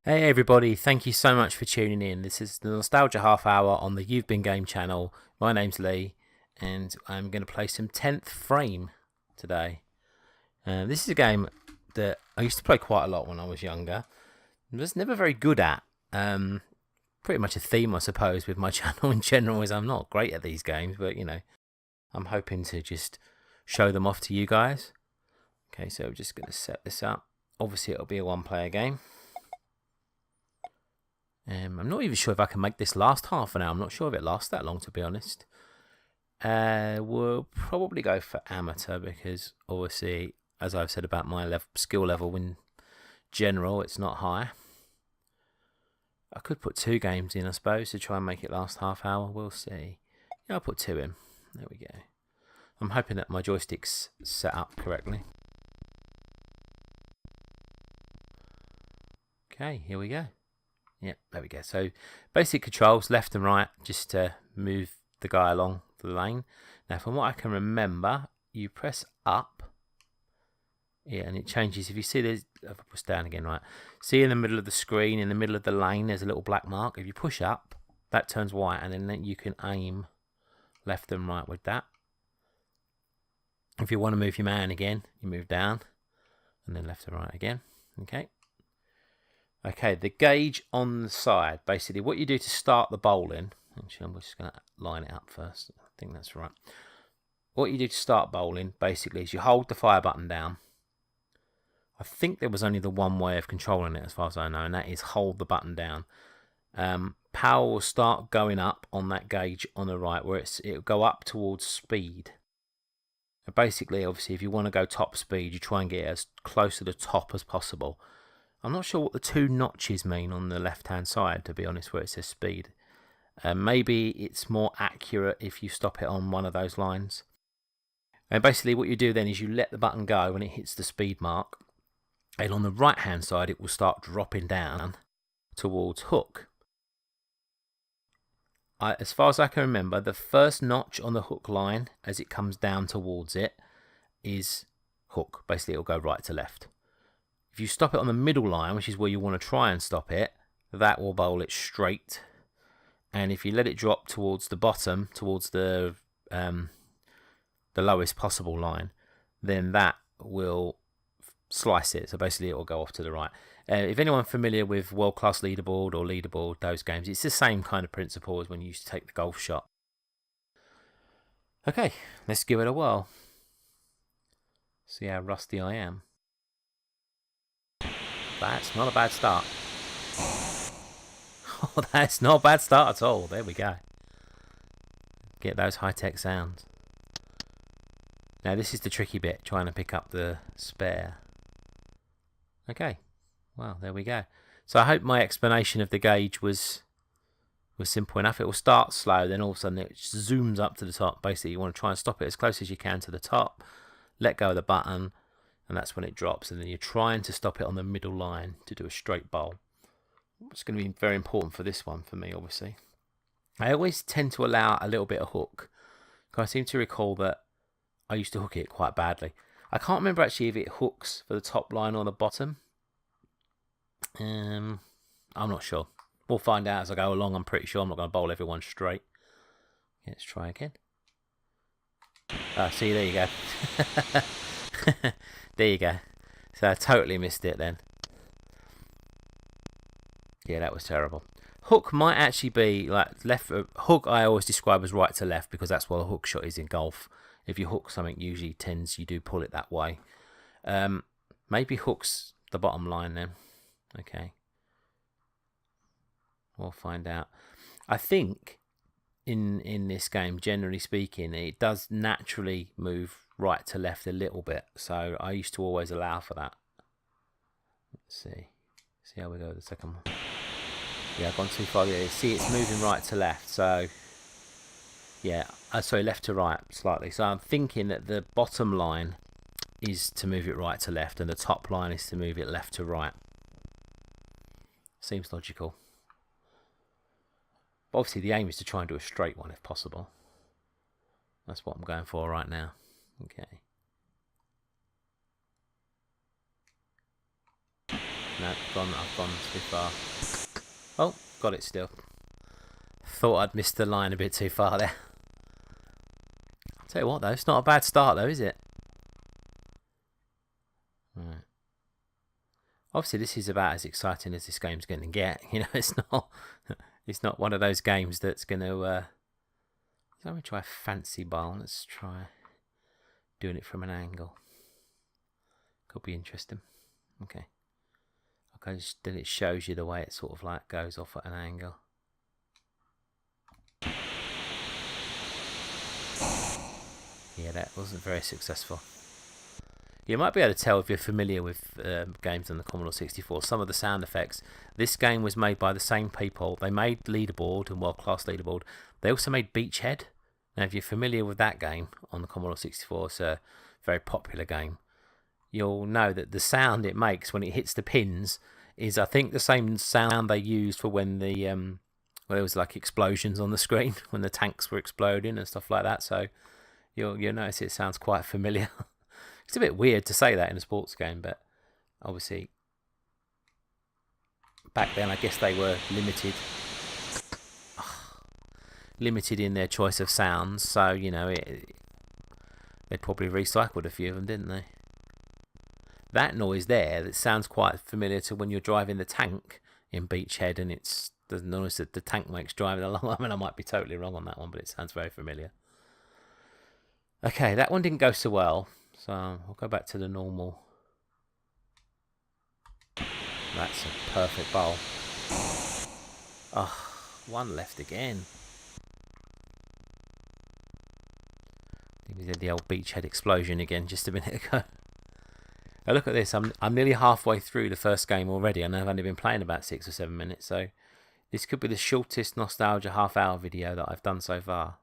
Hey everybody, thank you so much for tuning in. This is the Nostalgia Half Hour on the You've Been Game channel. My name's Lee, and I'm going to play some 10th Frame today. This is a game that I used to play quite a lot when I was younger. I was never very good at. Pretty much a theme, I suppose, with my channel in general is I'm not great at these games, but you know, I'm hoping to just show them off to you guys. Okay, so we're just going to set this up. Obviously, it'll be a one-player game. I'm not even sure if I can make this last half an hour. I'm not sure if it lasts that long, to be honest. We'll probably go for amateur because, obviously, as I've said about my skill level in general, it's not high. I could put 2 games in, I suppose, to try and make it last half hour. We'll see. Yeah, I'll put 2 in. There we go. I'm hoping that my joystick's set up correctly. Okay, here we go. Yep, there we go. So basic controls, left and right, just to move the guy along the lane. Now, from what I can remember, you press up. Yeah, and it changes. If you see there's, if I push down again, right. See in the middle of the screen, in the middle of the lane, there's a little black mark. If you push up, that turns white, and then you can aim left and right with that. If you want to move your man again, you move down, and then left and right again. Okay. Okay, the gauge on the side, basically what you do to start the bowling, actually I'm just going to line it up first, I think that's right. What you do to start bowling, basically, is you hold the fire button down. I think there was only the one way of controlling it as far as I know, and that is hold the button down. Power will start going up on that gauge on the right, where it'll go up towards speed. And basically, obviously, if you want to go top speed, you try and get as close to the top as possible. I'm not sure what the 2 notches mean on the left-hand side, to be honest, where it says speed. Maybe it's more accurate if you stop it on one of those lines. And basically what you do then is you let the button go when it hits the speed mark. And on the right-hand side, it will start dropping down towards hook. As far as I can remember, the first notch on the hook line, as it comes down towards it, is hook. Basically, it'll go right to left. If you stop it on the middle line, which is where you want to try and stop it, that will bowl it straight. And if you let it drop towards the bottom, towards the lowest possible line, then that will slice it. So basically, it will go off to the right. If anyone's familiar with World Class Leaderboard or Leaderboard, those games, it's the same kind of principle as when you used to take the golf shot. Okay, let's give it a whirl. See how rusty I am. That's not a bad start. Oh, that's not a bad start at all. There we go. Get those high-tech sounds. Now this is the tricky bit, trying to pick up the spare. Okay. Well, there we go. So I hope my explanation of the gauge was simple enough. It will start slow, then all of a sudden it zooms up to the top. Basically, you want to try and stop it as close as you can to the top. Let go of the button. And that's when it drops, and then you're trying to stop it on the middle line to do a straight bowl. It's going to be very important for this one, for me, obviously. I always tend to allow a little bit of hook. I seem to recall that I used to hook it quite badly. I can't remember actually if it hooks for the top line or the bottom. I'm not sure. We'll find out as I go along. I'm pretty sure I'm not going to bowl everyone straight. Let's try again. See, there you go. There you go. So I totally missed it then. Yeah, that was terrible. Hook might actually be like left. Hook I always describe as right to left because that's what a hook shot is in golf. If you hook something, usually you do pull it that way. Maybe hook's the bottom line then. Okay. We'll find out. I think in this game, generally speaking, it does naturally move right to left a little bit, so I used to always allow for that. Let's see how we go with the second one. Yeah, I've gone too far. Yeah, see, it's moving right to left, so yeah, sorry, left to right slightly. So I'm thinking that the bottom line is to move it right to left, and the top line is to move it left to right. Seems logical. But obviously, the aim is to try and do a straight one if possible. That's what I'm going for right now. Okay. No, I've gone too far. Oh, got it still. Thought I'd missed the line a bit too far there. I'll tell you what though, it's not a bad start though, is it? Right. Obviously this is about as exciting as this game's going to get. You know, it's not one of those games that's going to... Let me try fancy bowl. Let's try doing it from an angle. Could be interesting. Okay. Okay, then it shows you the way it sort of like goes off at an angle. Yeah, that wasn't very successful. You might be able to tell if you're familiar with games on the Commodore 64. Some of the sound effects. This game was made by the same people. They made Leaderboard and World Class Leaderboard. They also made Beachhead. Now, if you're familiar with that game on the Commodore 64, it's a very popular game. You'll know that the sound it makes when it hits the pins is, I think, the same sound they used for when the well, there was like explosions on the screen when the tanks were exploding and stuff like that. So you'll notice it sounds quite familiar. It's a bit weird to say that in a sports game, but obviously back then I guess they were limited in their choice of sounds, so you know they probably recycled a few of them, didn't they? That noise there, that sounds quite familiar to when you're driving the tank in Beachhead, and it's the noise that the tank makes driving along. I mean, I might be totally wrong on that one, but it sounds very familiar. Okay, that one didn't go so well. So I'll go back to the normal. That's a perfect bowl. Oh, one left again. I think we did the old Beachhead explosion again just a minute ago. Now look at this. I'm nearly halfway through the first game already, and I've only been playing about 6 or 7 minutes. So this could be the shortest nostalgia half-hour video that I've done so far.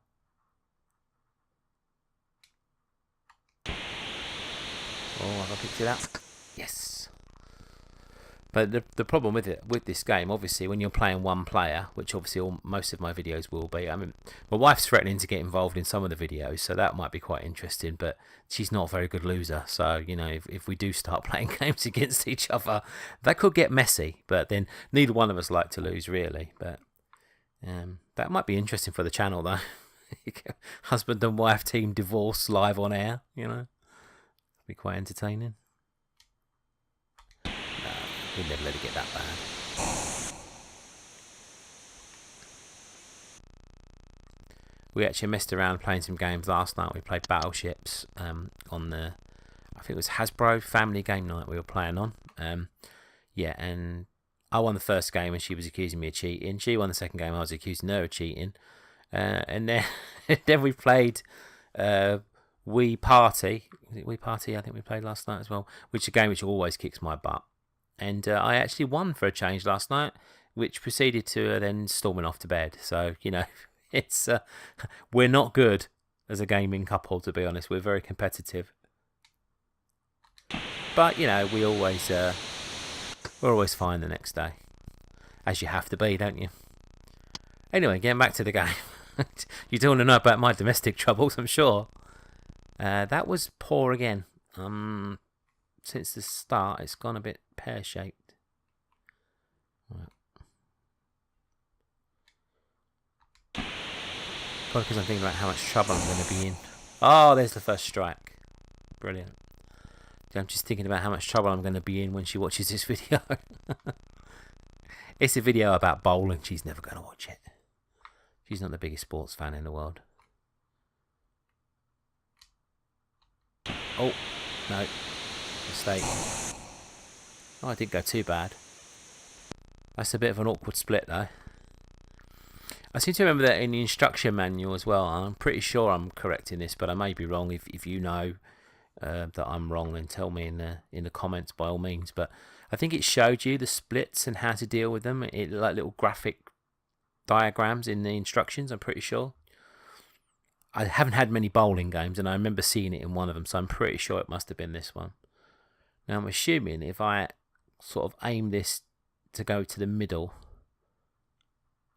Oh, have I picked it up? Yes. But the problem with this game, obviously, when you're playing one player, which obviously most of my videos will be. I mean, my wife's threatening to get involved in some of the videos, so that might be quite interesting. But she's not a very good loser, so you know, if we do start playing games against each other, that could get messy. But then neither one of us like to lose, really. But that might be interesting for the channel, though. Husband and wife team divorce live on air, you know. Be quite entertaining. No, we'll never let it get that bad. We actually messed around playing some games last night. We played Battleships on the, I think it was Hasbro Family Game Night we were playing on. Yeah, and I won the first game and she was accusing me of cheating. She won the second game, I was accusing her of cheating. And then, then we played Wii Party. Was it Wii Party? I think we played last night as well, which is a game which always kicks my butt. And I actually won for a change last night, which proceeded to then storming off to bed. So, you know, it's we're not good as a gaming couple, to be honest. We're very competitive. But, you know, we're always fine the next day. As you have to be, don't you? Anyway, getting back to the game. You don't want to know about my domestic troubles, I'm sure. That was poor again. Since the start, it's gone a bit pear-shaped. Right. Probably because I'm thinking about how much trouble I'm going to be in. Oh, there's the first strike. Brilliant. I'm just thinking about how much trouble I'm going to be in when she watches this video. It's a video about bowling. She's never going to watch it. She's not the biggest sports fan in the world. Oh, no. Mistake. Oh, I didn't go too bad. That's a bit of an awkward split, though. I seem to remember that in the instruction manual as well. I'm pretty sure I'm correct in this, but I may be wrong. If you know that I'm wrong, then tell me in the comments by all means. But I think it showed you the splits and how to deal with them. It like little graphic diagrams in the instructions, I'm pretty sure. I haven't had many bowling games, and I remember seeing it in one of them, so I'm pretty sure it must have been this one. Now, I'm assuming if I sort of aim this to go to the middle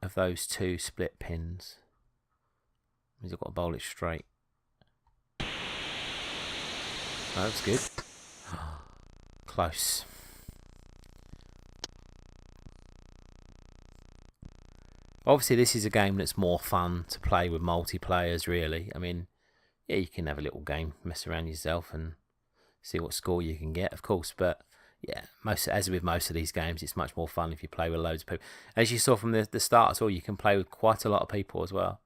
of those two split pins, means I've got to bowl it straight. Oh, that's good. Close. Obviously, this is a game that's more fun to play with multiplayers, really. I mean, yeah, you can have a little game, mess around yourself and see what score you can get, of course. But yeah, as with most of these games, it's much more fun if you play with loads of people. As you saw from the start as well, you can play with quite a lot of people as well.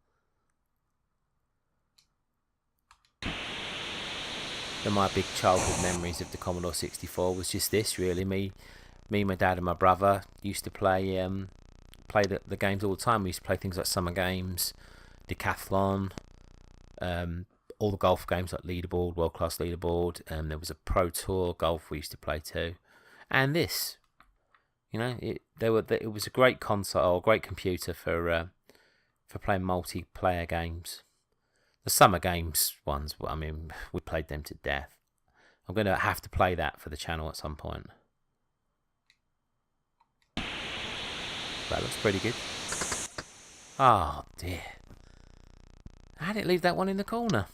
And my big childhood memories of the Commodore 64 was just this, really. Me, my dad, and my brother used to play the games all the time. We used to play things like Summer Games, Decathlon, all the golf games like Leaderboard, World Class Leaderboard. There was a Pro Tour golf we used to play too, and this, it was a great console or a great computer for playing multiplayer games. The Summer Games ones, I mean, we played them to death. I'm going to have to play that for the channel at some point. That looks pretty good. Oh dear. How did it leave that one in the corner?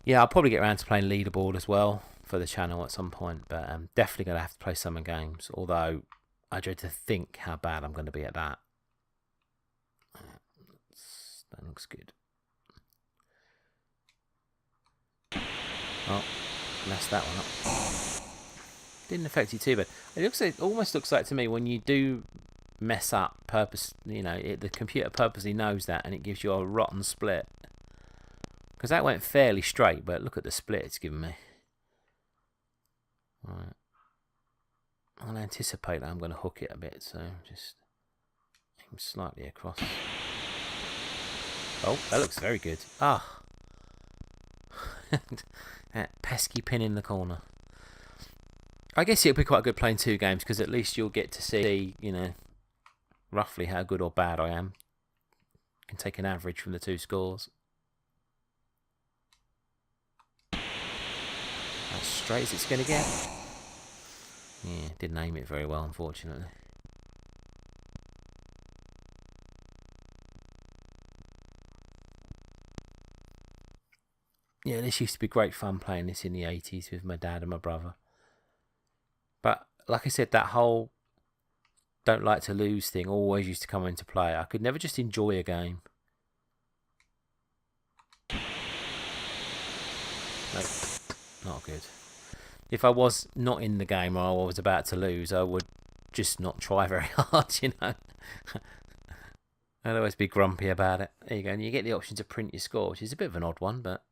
Yeah, I'll probably get around to playing Leaderboard as well for the channel at some point, but I'm definitely going to have to play Summer Games, although I dread to think how bad I'm going to be at that. That looks good. Oh, messed that one up. Didn't affect you too bad. It almost looks like to me when you do mess up the computer purposely knows that and it gives you a rotten split. Because that went fairly straight, but look at the split it's given me. Right. I'll anticipate that I'm going to hook it a bit, so just aim slightly across. Oh, that looks very good. Ah. That pesky pin in the corner. I guess it'll be quite good playing two games, because at least you'll get to see, roughly how good or bad I am. You can take an average from the two scores. As straight as it's going to get. Yeah, didn't aim it very well, unfortunately. Yeah, this used to be great fun playing this in the 80s with my dad and my brother. But like I said, that whole don't like to lose thing always used to come into play. I could never just enjoy a game. Nope, not good. If I was not in the game or I was about to lose, I would just not try very hard, I'd always be grumpy about it. There you go, and you get the option to print your score, which is a bit of an odd one, but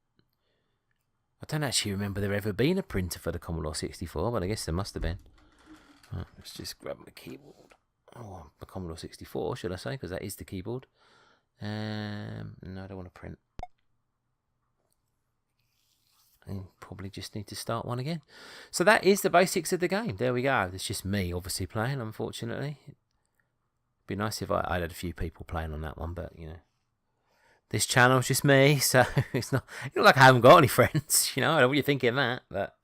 I don't actually remember there ever being a printer for the Commodore 64, but I guess there must have been. Right, let's just grab my keyboard. Oh, the Commodore 64, should I say, because that is the keyboard. No, I don't want to print. I probably just need to start one again. So that is the basics of the game. There we go. It's just me, obviously, playing, unfortunately. It'd be nice if I had a few people playing on that one, but, this channel's just me, so it's not like I haven't got any friends, I don't know what you're thinking of that, but,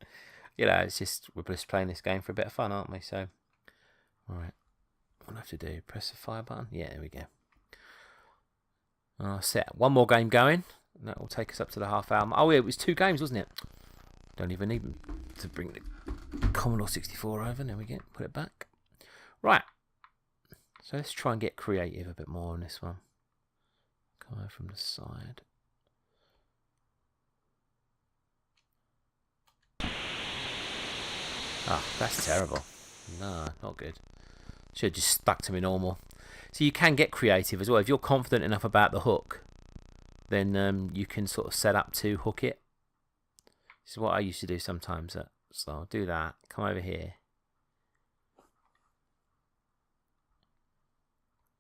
it's just, we're just playing this game for a bit of fun, aren't we? So, alright, what do I have to do? Press the fire button? Yeah, there we go. I'll set one more game going. That will take us up to the half hour. Oh, yeah, it was 2 games, wasn't it? Don't even need to bring the Commodore 64 over. There we go. Put it back. Right. So let's try and get creative a bit more on this one. Come over from the side. Ah, that's terrible. No, not good. Should have just stuck to me normal. So you can get creative as well. If you're confident enough about the hook, then you can sort of set up to hook it. This is what I used to do sometimes. So I'll do that. Come over here.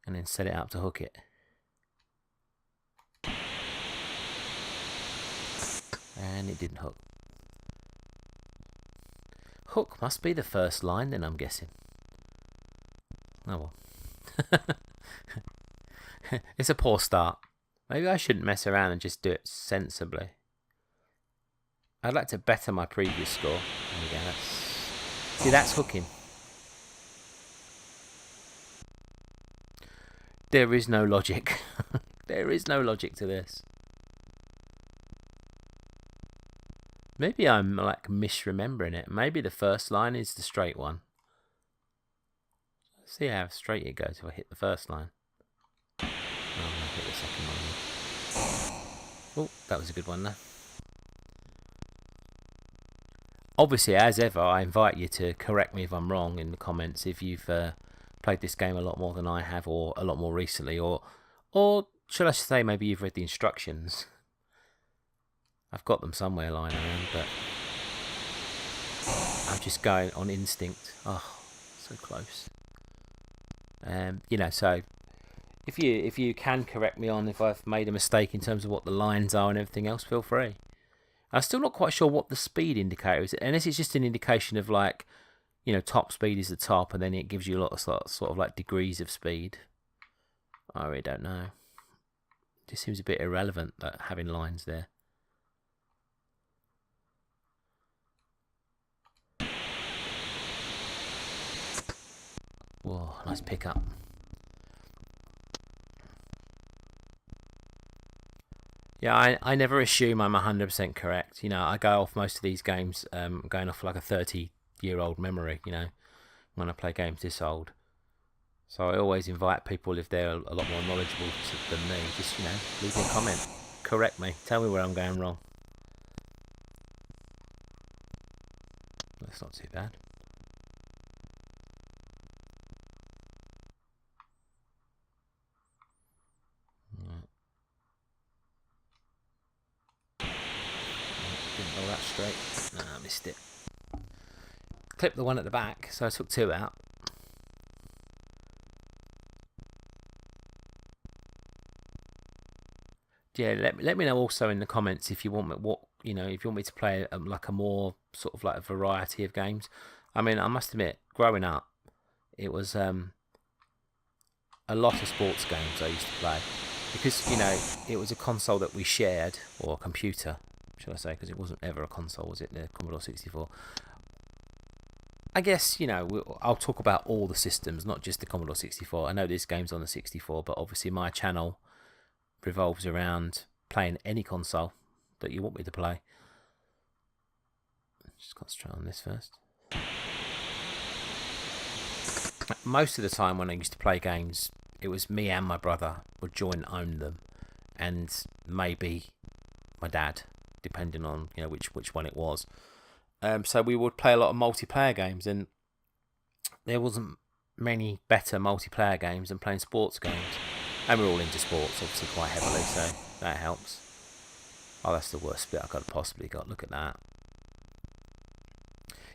And then set it up to hook it. And it didn't hook. Hook must be the first line then, I'm guessing. Oh well. It's a poor start. Maybe I shouldn't mess around and just do it sensibly. I'd like to better my previous score. There we go. See, that's hooking. There is no logic. There is no logic to this. Maybe I'm like misremembering it. Maybe the first line is the straight one. See how straight it goes if I hit the first line. Oh, I'm going to hit the second line. Oh, that was a good one there. Obviously, as ever, I invite you to correct me if I'm wrong in the comments if you've played this game a lot more than I have, or a lot more recently, or should I say maybe you've read the instructions. I've got them somewhere lying around, but I'm just going on instinct. Oh, so close. So if you can correct me on if I've made a mistake in terms of what the lines are and everything else, feel free. I'm still not quite sure what the speed indicator is, unless it's just an indication of like, top speed is the top, and then it gives you a lot of sort of like degrees of speed. I really don't know. It just seems a bit irrelevant that having lines there. Whoa, nice pickup. Yeah, I never assume I'm 100% correct. I go off most of these games going off like a 30-year-old memory, when I play games this old. So I always invite people, if they're a lot more knowledgeable than me, just, leave me a comment. Correct me. Tell me where I'm going wrong. That's not too bad. Didn't roll that straight. No, I missed it. Clipped the one at the back, so I took 2 out. Yeah, let me know also in the comments if you want me if you want me to play like a more sort of like a variety of games. I mean, I must admit, growing up, it was a lot of sports games I used to play because it was a console that we shared, or a computer, should I say, because it wasn't ever a console, was it? The Commodore 64. I guess I'll talk about all the systems, not just the Commodore 64. I know this game's on the 64, but obviously my channel revolves around playing any console that you want me to play. Just concentrate on this first. Most of the time when I used to play games, it was me and my brother would join and own them, and maybe my dad, depending on which one it was. So we would play a lot of multiplayer games, and there wasn't many better multiplayer games than playing sports games. And we're all into sports, obviously, quite heavily, so that helps. Oh, that's the worst bit I could have possibly got. Look at that.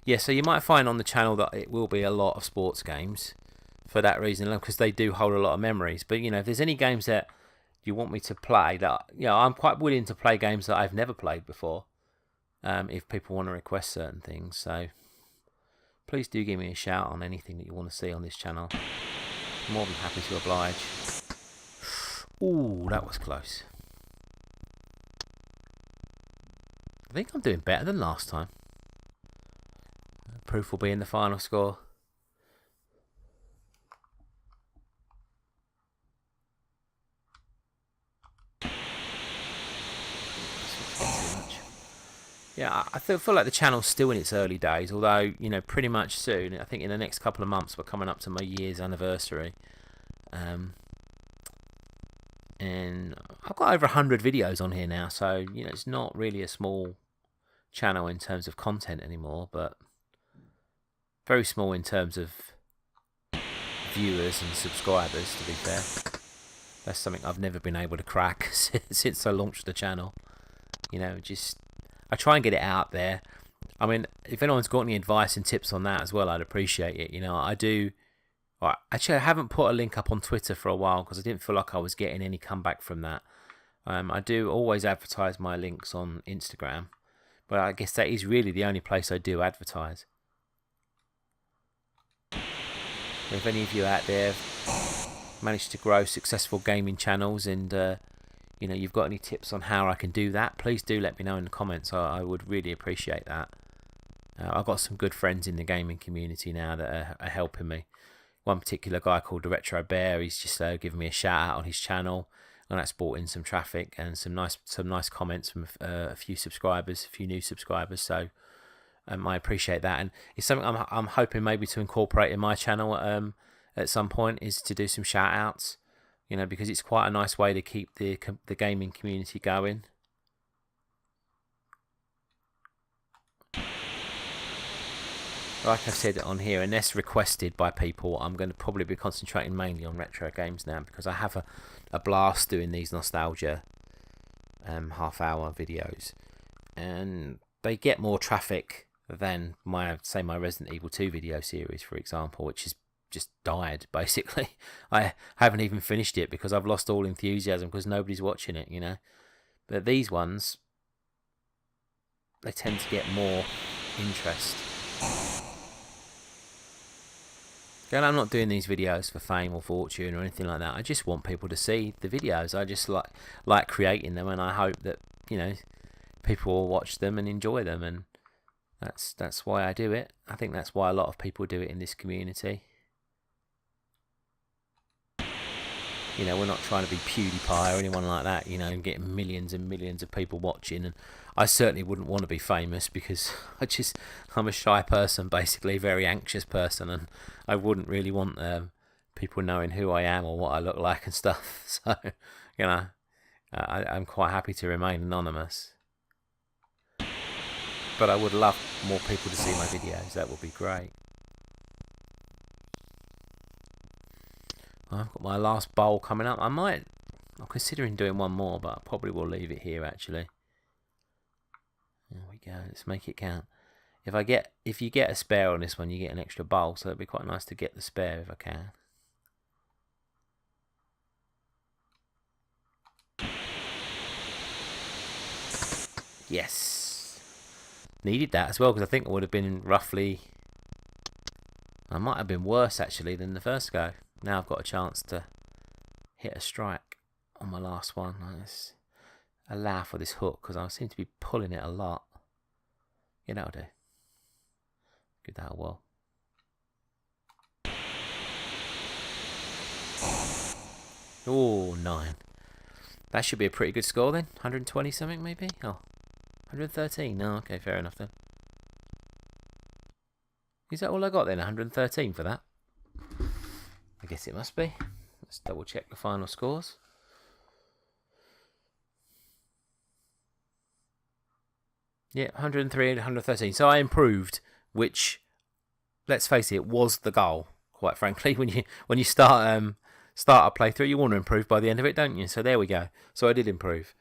Yeah, so you might find on the channel that it will be a lot of sports games for that reason, because they do hold a lot of memories. But, if there's any games that you want me to play, that I'm quite willing to play games that I've never played before, if people want to request certain things. So please do give me a shout on anything that you want to see on this channel. I'm more than happy to oblige. Ooh, that was close. I think I'm doing better than last time. Proof will be in the final score. Yeah, I feel like the channel's still in its early days, although, pretty much soon, I think in the next couple of months, we're coming up to my year's anniversary. And I've got over 100 videos on here now, so it's not really a small channel in terms of content anymore, but very small in terms of viewers and subscribers, to be fair. That's something I've never been able to crack since I launched the channel. I try and get it out there. I mean, if anyone's got any advice and tips on that as well, I'd appreciate it. I do. Actually, I haven't put a link up on Twitter for a while because I didn't feel like I was getting any comeback from that. I do always advertise my links on Instagram, but I guess that is really the only place I do advertise. If any of you out there managed to grow successful gaming channels and you've got any tips on how I can do that, please do let me know in the comments. I would really appreciate that. I've got some good friends in the gaming community now that are helping me. One particular guy called the Retro Bear, he's just given me a shout out on his channel, and that's brought in some traffic and some nice comments from a few new subscribers. So I appreciate that, and it's something I'm hoping maybe to incorporate in my channel at some point is to do some shout outs, you know, because it's quite a nice way to keep the gaming community going. Like I said on here, unless requested by people, I'm going to probably be concentrating mainly on retro games now, because I have a blast doing these nostalgia half-hour videos, and they get more traffic than my Resident Evil 2 video series, for example, which has just died basically. I haven't even finished it because I've lost all enthusiasm because nobody's watching it, you know. But these ones, they tend to get more interest. And I'm not doing these videos for fame or fortune or anything like that. I just want people to see the videos. I just like creating them, and I hope that, you know, people will watch them and enjoy them, and that's why I do it. I think that's why a lot of people do it in this community. You know, we're not trying to be PewDiePie or anyone like that, you know, and get millions and millions of people watching. And I certainly wouldn't want to be famous, because I'm a shy person, basically, very anxious person, and I wouldn't really want people knowing who I am or what I look like and stuff. So, you know, I'm quite happy to remain anonymous. But I would love more people to see my videos. That would be great. I've got my last bowl coming up. I'm considering doing one more, but I probably will leave it here actually. There we go. Let's make it count. If you get a spare on this one, you get an extra bowl, so it'd be quite nice to get the spare if I can. Yes. Needed that as well, because I think it would have been roughly... I might have been worse actually than the first go. Now I've got a chance to hit a strike on my last one. Let's allow for this hook, because I seem to be pulling it a lot. Yeah, that'll do. Good, that'll well. Oh, 9. That should be a pretty good score then. 120 something maybe? Oh, 113. No, okay, fair enough then. Is that all I got then? 113 for that? I guess it must be. Let's double check the final scores. Yeah, 103 and 113. So I improved, which, let's face it, was the goal. Quite frankly, when you start a playthrough, you want to improve by the end of it, don't you? So there we go. So I did improve.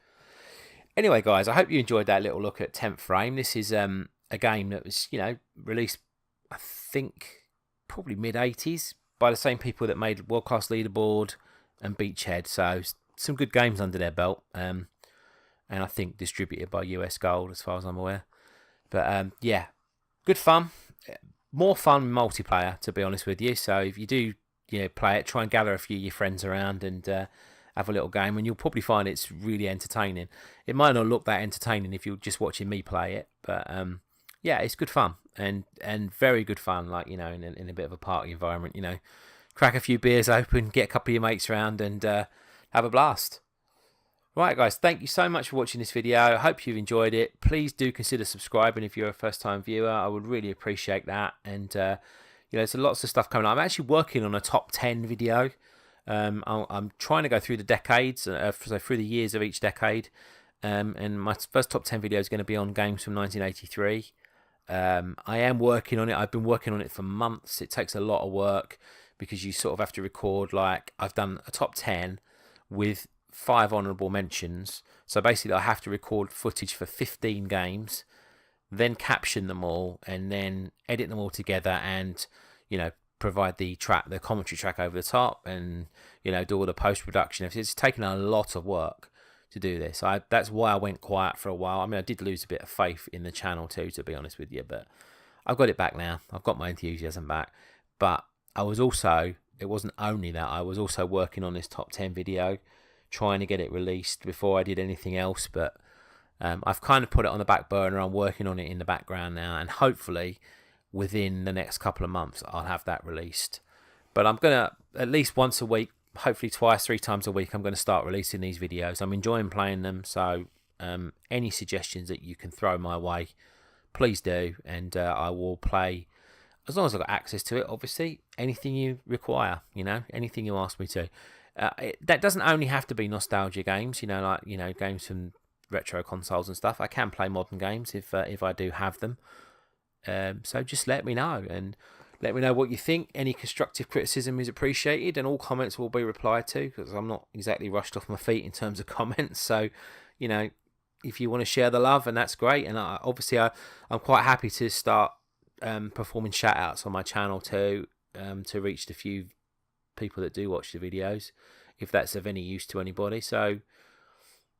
Anyway, guys, I hope you enjoyed that little look at 10th Frame. This is a game that was, you know, released, I think, probably mid-80s. By the same people that made World Class Leaderboard and Beachhead, so some good games under their belt, and I think distributed by US Gold as far as I'm aware. But yeah, good fun, more fun multiplayer, to be honest with you. So if you do, you know, play it, try and gather a few of your friends around and have a little game, and you'll probably find it's really entertaining. It might not look that entertaining if you're just watching me play it, but yeah, it's good fun and very good fun. Like, you know, in a bit of a party environment, you know, crack a few beers open, get a couple of your mates around, and have a blast. Right, guys, thank you so much for watching this video. I hope you've enjoyed it. Please do consider subscribing if you're a first-time viewer. I would really appreciate that. And you know, there's lots of stuff coming up. I'm actually working on a top 10 video. I'm trying to go through the decades, so through the years of each decade. And my first top 10 video is going to be on games from 1983. I am working on it. I've been working on it for months. It takes a lot of work because you sort of have to record, like, I've done a top 10 with 5 honourable mentions. So basically I have to record footage for 15 games, then caption them all, and then edit them all together, and, you know, provide the commentary track over the top, and, you know, do all the post-production. It's taken a lot of work to do this. That's why I went quiet for a while. I mean, I did lose a bit of faith in the channel too, to be honest with you, but I've got it back now. I've got my enthusiasm back. But I was also, it wasn't only that, I was also working on this top 10 video, trying to get it released before I did anything else. But I've kind of put it on the back burner. I'm working on it in the background now, and hopefully within the next couple of months I'll have that released. But I'm gonna, at least once a week, hopefully twice, 3 times a week, I'm going to start releasing these videos. I'm enjoying playing them, so any suggestions that you can throw my way, please do, and I will play as long as I've got access to it, obviously, anything you require, you know, anything you ask me to. That doesn't only have to be nostalgia games, you know, like, you know, games from retro consoles and stuff. I can play modern games if I do have them. So just let me know, and let me know what you think. Any constructive criticism is appreciated, and all comments will be replied to, because I'm not exactly rushed off my feet in terms of comments. So, you know, if you want to share the love, and that's great. And obviously I'm quite happy to start performing shout outs on my channel too, to reach the few people that do watch the videos, if that's of any use to anybody. So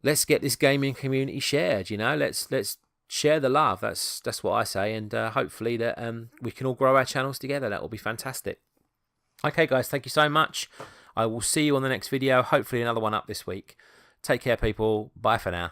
let's get this gaming community shared, you know, let's share the love. That's what I say, and hopefully that we can all grow our channels together. That will be fantastic. Okay guys, thank you so much. I will see you on the next video, hopefully another one up this week. Take care people, bye for now.